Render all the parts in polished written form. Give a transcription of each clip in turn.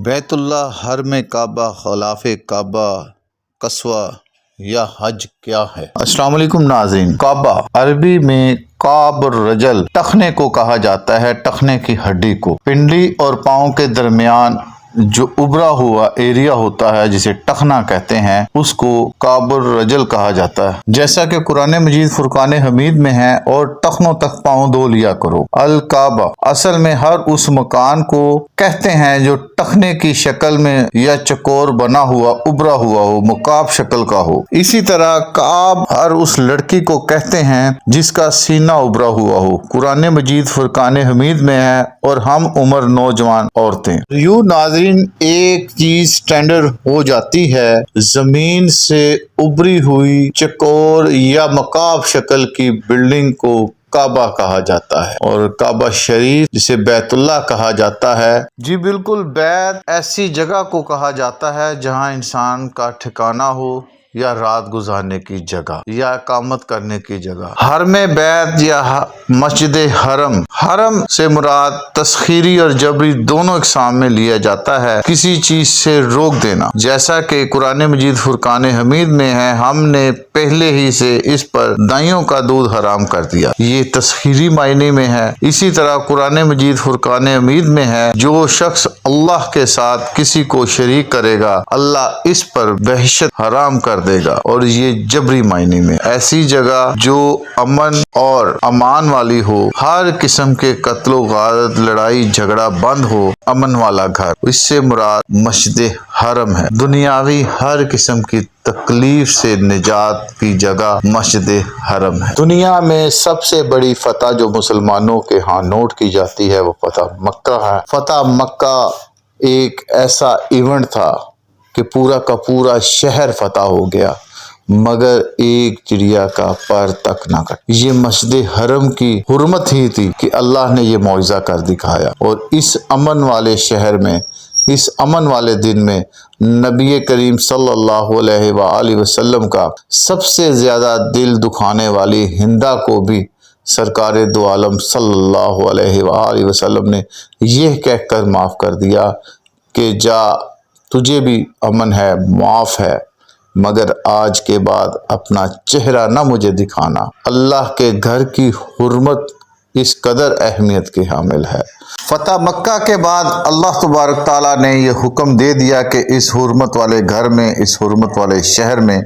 بیت اللہ، حرم کعبہ، خلاف کعبہ، قصوہ یا حج کیا ہے؟ السلام علیکم ناظرین۔ کعبہ عربی میں کعب الرجل، ٹخنے کو کہا جاتا ہے، ٹخنے کی ہڈی کو۔ پنڈلی اور پاؤں کے درمیان جو ابھرا ہوا ایریا ہوتا ہے جسے ٹخنا کہتے ہیں، اس کو کعب الرجل کہا جاتا ہے، جیسا کہ قرآن مجید فرقان حمید میں ہے، اور ٹخنوں تک پاؤں دھو لیا کرو۔ الکعبہ اصل میں ہر اس مکان کو کہتے ہیں جو ٹخنے کی شکل میں یا چکور بنا ہوا ابھرا ہوا ہو، مکعب شکل کا ہو۔ اسی طرح کعب ہر اس لڑکی کو کہتے ہیں جس کا سینہ ابھرا ہوا ہو۔ قرآن مجید فرقان حمید میں ہے، اور ہم عمر نوجوان عورتیں۔ یوں ناظرین، ایک چیز سٹینڈرڈ ہو جاتی ہے، زمین سے ابھری ہوئی چکور یا مکعب شکل کی بلڈنگ کو کعبہ کہا جاتا ہے، اور کعبہ شریف جسے بیت اللہ کہا جاتا ہے، جی بالکل، بیت ایسی جگہ کو کہا جاتا ہے جہاں انسان کا ٹھکانہ ہو، یا رات گزارنے کی جگہ، یا اقامت کرنے کی جگہ۔ حرم بیت یا مسجد حرم، حرم سے مراد تسخیری اور جبری دونوں اقسام میں لیا جاتا ہے، کسی چیز سے روک دینا، جیسا کہ قرآن مجید فرقان حمید میں ہے، ہم نے پہلے ہی سے اس پر دائیوں کا دودھ حرام کر دیا، یہ تسخیری معنی میں ہے۔ اسی طرح قرآن مجید فرقان حمید میں ہے، جو شخص اللہ کے ساتھ کسی کو شریک کرے گا، اللہ اس پر وحشت حرام کر دے گا، اور یہ جبری معنی میں۔ ایسی جگہ جو امن اور امان والی ہو، ہر قسم کے قتل و غارت، لڑائی جھگڑا بند ہو، امن والا گھر، اس سے مراد مسجد حرم ہے۔ دنیاوی ہر قسم کی تکلیف سے نجات کی جگہ مسجد حرم ہے۔ دنیا میں سب سے بڑی فتح جو مسلمانوں کے ہاں نوٹ کی جاتی ہے، وہ فتح مکہ ہے۔ فتح مکہ ایک ایسا ایونٹ تھا کہ پورا کا پورا شہر فتح ہو گیا، مگر ایک چڑیا کا پر تک نہ کٹ۔ یہ مسجد حرم کی حرمت ہی تھی کہ اللہ نے یہ معجزہ کر دکھایا، اور اس امن والے شہر میں، اس امن والے دن میں، نبی کریم صلی اللہ علیہ وآلہ وسلم کا سب سے زیادہ دل دکھانے والی ہندا کو بھی سرکار دو عالم صلی اللہ علیہ وآلہ وسلم نے یہ کہہ کر معاف کر دیا کہ جا، تجھے بھی امن ہے، معاف ہے، مگر آج کے بعد اپنا چہرہ نہ مجھے دکھانا۔ اللہ کے گھر کی حرمت اس قدر اہمیت کی حامل ہے۔ فتح مکہ کے بعد اللہ تبارک تعالیٰ نے یہ حکم دے دیا کہ اس حرمت والے گھر میں، اس حرمت والے شہر میں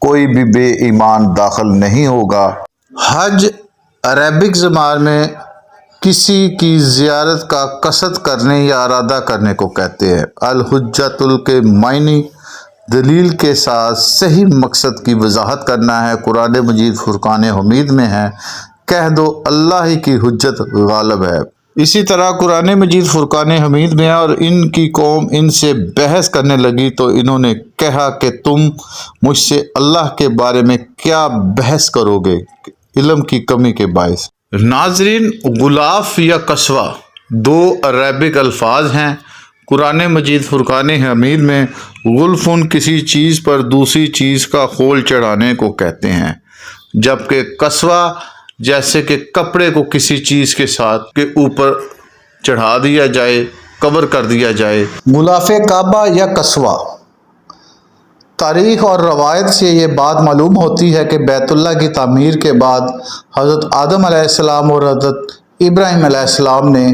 کوئی بھی بے ایمان داخل نہیں ہوگا۔ حج عربک زبان میں کسی کی زیارت کا قصد کرنے یا ارادہ کرنے کو کہتے ہیں۔ الحجۃ کے معنی دلیل کے ساتھ صحیح مقصد کی وضاحت کرنا ہے۔ قرآن مجید فرقان حمید میں ہے، کہہ دو اللہ ہی کی حجت غالب ہے۔ اسی طرح قرآن مجید فرقان حمید میں ہے، اور ان کی قوم ان سے بحث کرنے لگی تو انہوں نے کہا کہ تم مجھ سے اللہ کے بارے میں کیا بحث کرو گے، علم کی کمی کے باعث۔ ناظرین، غلاف یا قصوہ دو عربک الفاظ ہیں۔ قرآن مجید فرقان حمید میں غلفن کسی چیز پر دوسری چیز کا خول چڑھانے کو کہتے ہیں، جبکہ قصوہ جیسے کہ کپڑے کو کسی چیز کے ساتھ کے اوپر چڑھا دیا جائے، کور کر دیا جائے۔ غلاف کعبہ یا قصوہ، تاریخ اور روایت سے یہ بات معلوم ہوتی ہے کہ بیت اللہ کی تعمیر کے بعد حضرت آدم علیہ السلام اور حضرت ابراہیم علیہ السلام نے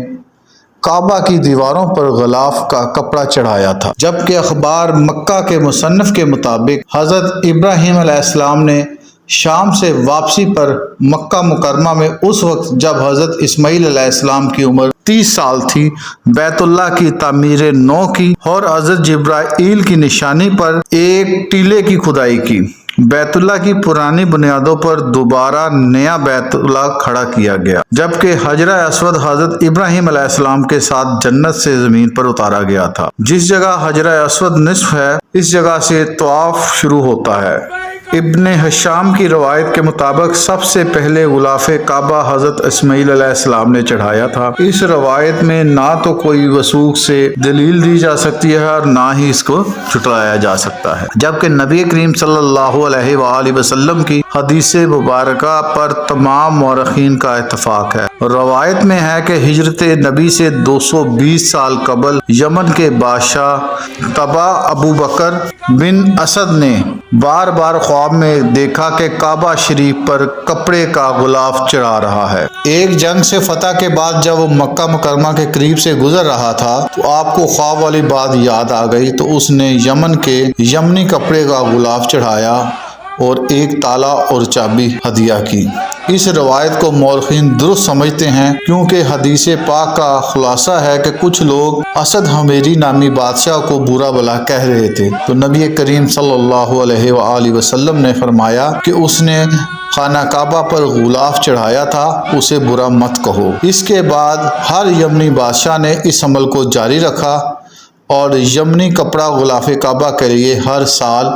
کعبہ کی دیواروں پر غلاف کا کپڑا چڑھایا تھا، جبکہ اخبار مکہ کے مصنف کے مطابق حضرت ابراہیم علیہ السلام نے شام سے واپسی پر مکہ مکرمہ میں، اس وقت جب حضرت اسماعیل علیہ السلام کی عمر 30 سال تھی، بیت اللہ کی تعمیر نو کی، اور حضرت جبرائیل کی نشانی پر ایک ٹیلے کی کھدائی کی۔ بیت اللہ کی پرانی بنیادوں پر دوبارہ نیا بیت اللہ کھڑا کیا گیا، جبکہ حجر اسود حضرت ابراہیم علیہ السلام کے ساتھ جنت سے زمین پر اتارا گیا تھا۔ جس جگہ حجر اسود نصف ہے، اس جگہ سے طواف شروع ہوتا ہے۔ ابن حشام کی روایت کے مطابق سب سے پہلے غلاف کعبہ حضرت اسماعیل علیہ السلام نے چڑھایا تھا۔ اس روایت میں نہ تو کوئی وثوق سے دلیل دی جا سکتی ہے اور نہ ہی اس کو جھٹلایا جا سکتا ہے، جبکہ نبی کریم صلی اللہ علیہ وآلہ وسلم کی حدیث مبارکہ پر تمام مورخین کا اتفاق ہے۔ روایت میں ہے کہ ہجرت نبی سے 220 سال قبل یمن کے بادشاہ طبع ابو بکر بن اسد نے بار بار خواب میں دیکھا کہ کعبہ شریف پر کپڑے کا غلاف چڑھا رہا ہے۔ ایک جنگ سے فتح کے بعد جب وہ مکہ مکرمہ کے قریب سے گزر رہا تھا تو آپ کو خواب والی بات یاد آ گئی، تو اس نے یمن کے یمنی کپڑے کا غلاف چڑھایا اور ایک تالا اور چابی ہدیہ کی۔ اس روایت کو مورخین درست سمجھتے ہیں، کیونکہ حدیث پاک کا خلاصہ ہے کہ کچھ لوگ اسد حمیری نامی بادشاہ کو برا بھلا کہہ رہے تھے، تو نبی کریم صلی اللہ علیہ وآلہ وسلم نے فرمایا کہ اس نے خانہ کعبہ پر غلاف چڑھایا تھا، اسے برا مت کہو۔ اس کے بعد ہر یمنی بادشاہ نے اس عمل کو جاری رکھا اور یمنی کپڑا غلاف کعبہ کے لیے ہر سال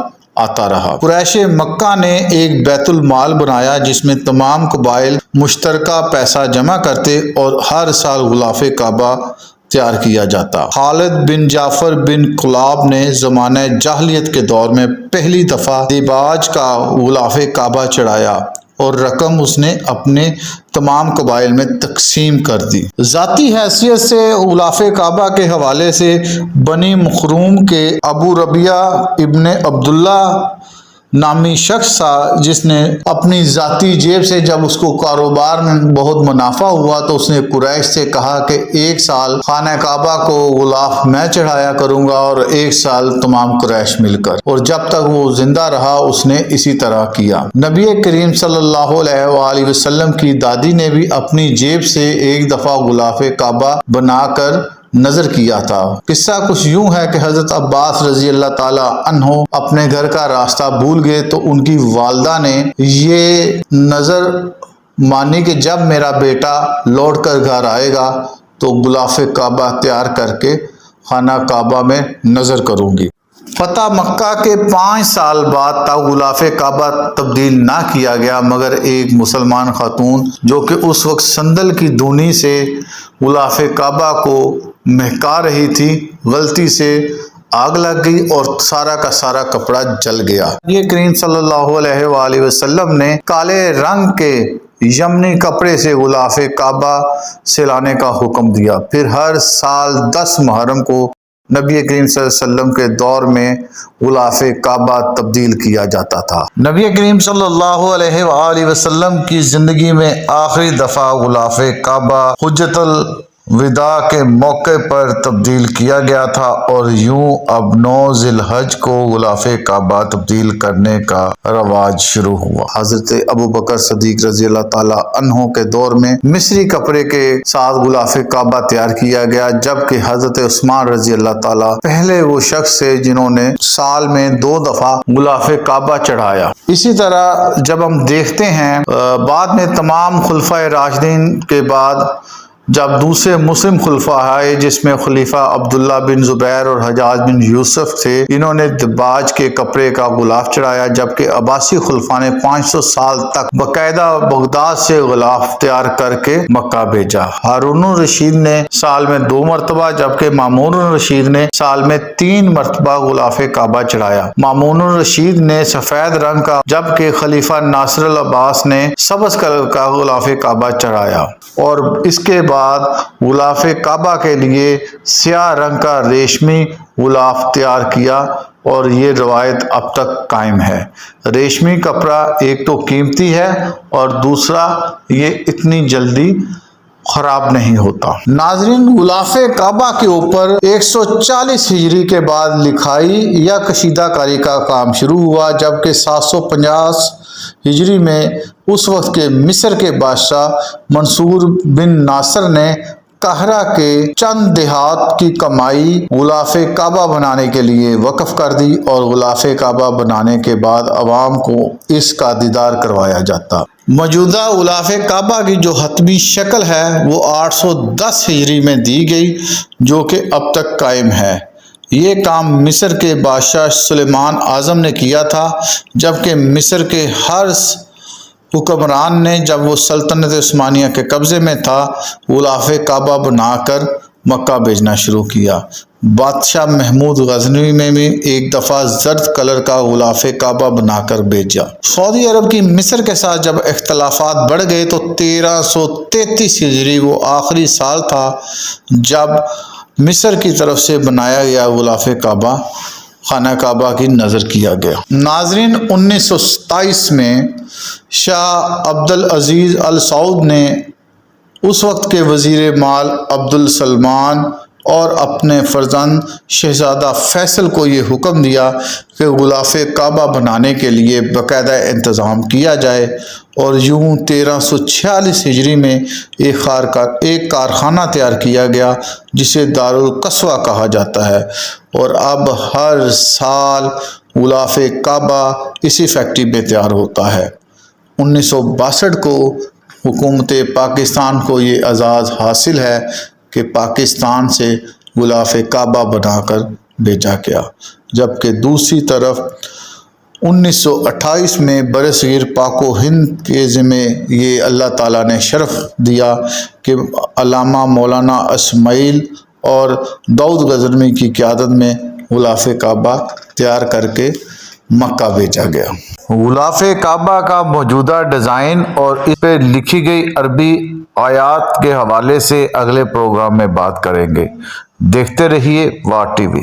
آتا رہا۔ قریش مکہ نے ایک بیت المال بنایا جس میں تمام قبائل مشترکہ پیسہ جمع کرتے اور ہر سال غلاف کعبہ تیار کیا جاتا۔ خالد بن جعفر بن کلاب نے زمانہ جاہلیت کے دور میں پہلی دفعہ دیباج کا غلاف کعبہ چڑھایا اور رقم اس نے اپنے تمام قبائل میں تقسیم کر دی۔ ذاتی حیثیت سے غلاف کعبہ کے حوالے سے بنی مخروم کے ابو ربیعہ ابن عبداللہ نامی شخص تھا، جس نے اپنی ذاتی جیب سے جب اس کو کاروبار میں بہت منافع ہوا تو اس نے قریش سے کہا کہ ایک سال خانہ کعبہ کو غلاف میں چڑھایا کروں گا اور ایک سال تمام قریش مل کر، اور جب تک وہ زندہ رہا اس نے اسی طرح کیا۔ نبی کریم صلی اللہ علیہ وآلہ وسلم کی دادی نے بھی اپنی جیب سے ایک دفعہ غلاف کعبہ بنا کر نظر کیا تھا۔ قصہ کچھ یوں ہے کہ حضرت عباس رضی اللہ تعالیٰ عنہ اپنے گھر کا راستہ بھول گئے تو ان کی والدہ نے یہ نظر مانی کہ جب میرا بیٹا لوٹ کر گھر آئے گا تو غلاف کعبہ تیار کر کے خانہ کعبہ میں نظر کروں گی۔ فتح مکہ کے 5 سال بعد تک غلاف کعبہ تبدیل نہ کیا گیا، مگر ایک مسلمان خاتون جو کہ اس وقت سندل کی دھونی سے غلاف کعبہ کو مہکا رہی تھی، غلطی سے آگ لگ گئی اور سارا کا سارا کپڑا جل گیا۔ یہ کریم صلی اللہ علیہ وآلہ وسلم نے کالے رنگ کے یمنی کپڑے سے غلاف کعبہ سلانے کا حکم دیا۔ پھر ہر سال 10 محرم کو نبی کریم صلی اللہ علیہ وسلم کے دور میں غلاف کعبہ تبدیل کیا جاتا تھا۔ نبی کریم صلی اللہ علیہ وآلہ وسلم کی زندگی میں آخری دفعہ غلاف کعبہ حجۃ الوداع کے موقع پر تبدیل کیا گیا تھا، اور یوں اب 9 ذی الحج کو غلاف کعبہ تبدیل کرنے کا رواج شروع ہوا۔ حضرت ابو بکر صدیق رضی اللہ تعالیٰ عنہ کے دور میں مصری کپڑے کے ساتھ غلاف کعبہ تیار کیا گیا، جبکہ حضرت عثمان رضی اللہ تعالیٰ پہلے وہ شخص تھے جنہوں نے سال میں 2 دفعہ غلاف کعبہ چڑھایا۔ اسی طرح جب ہم دیکھتے ہیں بعد میں تمام خلفائے راشدین کے بعد جب دوسرے مسلم خلفاء آئے، جس میں خلیفہ عبداللہ بن زبیر اور حجاج بن یوسف تھے، انہوں نے دباج کے کپڑے کا غلاف چڑھایا، جبکہ عباسی خلفاء نے 500 سال تک باقاعدہ بغداد سے غلاف تیار کر کے مکہ بھیجا۔ ہارون الرشید نے سال میں 2 مرتبہ جبکہ مامون الرشید نے سال میں 3 مرتبہ غلاف کعبہ چڑھایا۔ مامون الرشید نے سفید رنگ کا جبکہ خلیفہ ناصر العباس نے سبز کلر کا غلاف کعبہ چڑھایا، اور اس کے بعد غلاف کعبہ کے لیے سیاہ رنگ کا ریشمی غلاف تیار کیا، اور یہ روایت اب تک قائم ہے۔ ریشمی کپڑا ایک تو قیمتی ہے اور دوسرا یہ اتنی جلدی خراب نہیں ہوتا۔ ناظرین، غلاف کعبہ کے اوپر 140 ہجری کے بعد لکھائی یا کشیدہ کاری کا کام شروع ہوا، جبکہ 750 ہجری میں اس وقت کے مصر کے بادشاہ منصور بن ناصر نے قاہرہ کے چند دیہات کی کمائی غلاف کعبہ بنانے کے لیے وقف کر دی، اور غلاف کعبہ بنانے کے بعد عوام کو اس کا دیدار کروایا جاتا۔ موجودہ غلاف کعبہ کی جو حتمی شکل ہے وہ 810 ہجری میں دی گئی، جو کہ اب تک قائم ہے۔ یہ کام مصر کے بادشاہ سلیمان اعظم نے کیا تھا، جبکہ مصر کے ہر حکمران نے جب وہ سلطنت عثمانیہ کے قبضے میں تھا غلاف کعبہ بنا کر مکہ بھیجنا شروع کیا۔ بادشاہ محمود غزنوی میں بھی ایک دفعہ زرد کلر کا غلاف کعبہ بنا کر بھیجا۔ سعودی عرب کی مصر کے ساتھ جب اختلافات بڑھ گئے تو 1333 ہجری وہ آخری سال تھا جب مصر کی طرف سے بنایا گیا غلاف کعبہ خانہ کعبہ کی نظر کیا گیا۔ ناظرین، 1927 میں شاہ عبدالعزیز ال سعود نے اس وقت کے وزیر مال عبدالسلمان اور اپنے فرزند شہزادہ فیصل کو یہ حکم دیا کہ غلاف کعبہ بنانے کے لیے باقاعدہ انتظام کیا جائے، اور یوں 1346 ہجری میں ایک کارخانہ تیار کیا گیا جسے دارالقصوہ کہا جاتا ہے، اور اب ہر سال غلاف کعبہ اسی فیکٹری میں تیار ہوتا ہے۔ 1962 کو حکومت پاکستان کو یہ اعزاز حاصل ہے کہ پاکستان سے غلاف کعبہ بنا کر بھیجا گیا، جبکہ دوسری طرف 1928 میں برصغیر پاک و ہند کے ذمے یہ اللہ تعالیٰ نے شرف دیا کہ علامہ مولانا اسماعیل اور داؤد غزنوی کی قیادت میں غلاف کعبہ تیار کر کے مکہ بھیجا گیا۔ غلاف کعبہ کا موجودہ ڈیزائن اور اس پہ لکھی گئی عربی آیات کے حوالے سے اگلے پروگرام میں بات کریں گے۔ دیکھتے رہیے واہ ٹی وی۔